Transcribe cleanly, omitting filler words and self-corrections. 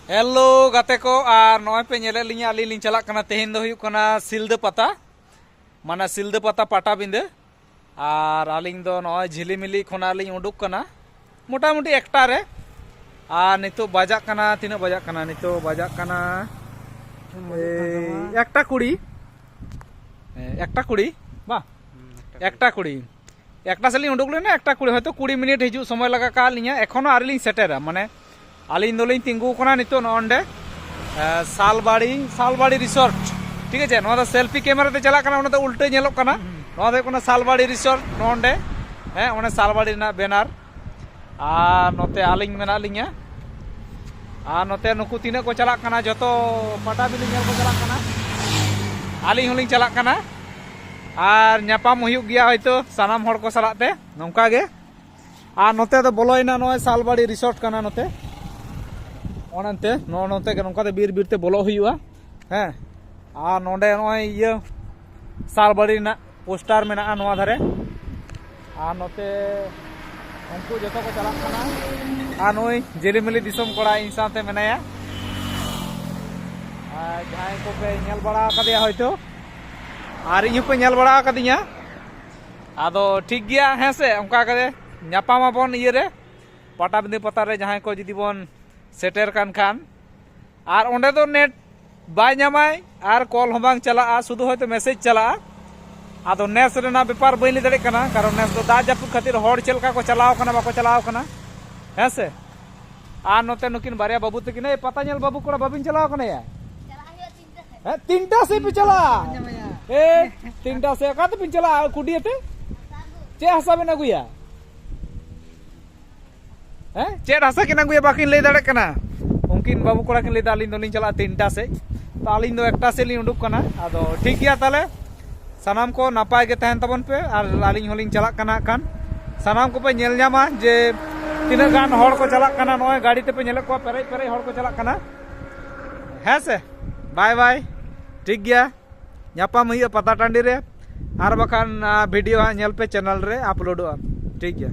Hello गाते को और नॉय पे नेले लिंगा अली लिंग चला कना तेहिन दो हुयु कना सिलदा पता माना सिलदा पता पाटा बिंदे और आलिंग दो नॉय झिलीमिली खोना लिंग उडुक कना मोटामुटी एकटा रे और नितो बाजा कना तीना बाजा कना नितो बाजा कना एकटा कुड़ी बा एकटा कुड़ी एकटा से लिंग उडुक लेना एकटा कुड़ी हयतो 20 मिनिट हिजु समय लगा का लिंगा एखोनो आर लिंग सेटेरा माने आलिंग दोलिंग तिंगु कोना नितो नोंडे सालबाड़ी रिसोर्ट ठीक है नोदा सेल्फी कैमरा ते चला कना ओना उल्टे नेलो कना नोदा कोना सालबाड़ी रिसोर्ट नोंडे हैं ओने सालबाड़ी ना बेनार आ नोते आलिंग मेना लिंगा आ नोते नुकु तिना को चला कना जतो पाटा बिली नेल को चला कना आलिंग होलिंग चला कना आर न्यापाम हुयुग गया हयतो सानाम हड़ को सलाते नोंका गे आ नोते दो बोलोइना नोय सालबाड़ी रिसोर्ट कना नोते ओनते नोते नौका बीर बीरते बोलो हुआ हैं आ नोडे नॉय ये सालबाड़ी ना पोस्टर में ना नोआ धारे आ नोते उनको जतो को चला कना आ नोय जेलीमिली दिसम कोड़ा इन साथे मेनाया आ जहां को पे नेल बड़ा कदिया हयतो आर इनु पे नेल बड़ा कदिया आदो ठीक गया हैं से उनका करे न्यापामा बोन ये रे पाटाबिंदी पता रे जहां को जदी बोन सेटर कान खान और ओंडे दो नेट बाय नामाय और कॉल हम बांग चला शुद्ध हयतो मेसेज चला आदो नेस रेना बेपार बई दड़े कना कारण नेस दो दा जापुद खातिर हड़ चलका को चलाव कना बाको चलाव कना हैं से आ नोते नुकिन बारिया बाबू तकिन ए पता नेल बाबू कोड़ा बाबिन चलाव कना या हैं तीनटा से पे चला ए तीनटा से का तो पिन चला कुडियते चे हसा में नगुया चेड हसा किन अगुया बाकिन लई दाड़े कना उनकिन बाबू कोड़ा किन लई दा आलिन दोलिन चला 3टा से तो आलिन दो एकटा से लिन उडुक कना आदो ठीक गया ताले सनाम को नापाय गे तहन तबन पे और आलिन होलिन चला कना खान सनाम को पे नेल न्यामा जे तिना गान हड़ को चला कना नय गाड़ी ते पे नेले को पेरे हड़ को चला कना है से बाय बाय ठीक गया न्यापाम हुई पता टांडी रे आर बखान वीडियो नेल पे चैनल रे अपलोडोआ ठीक गया।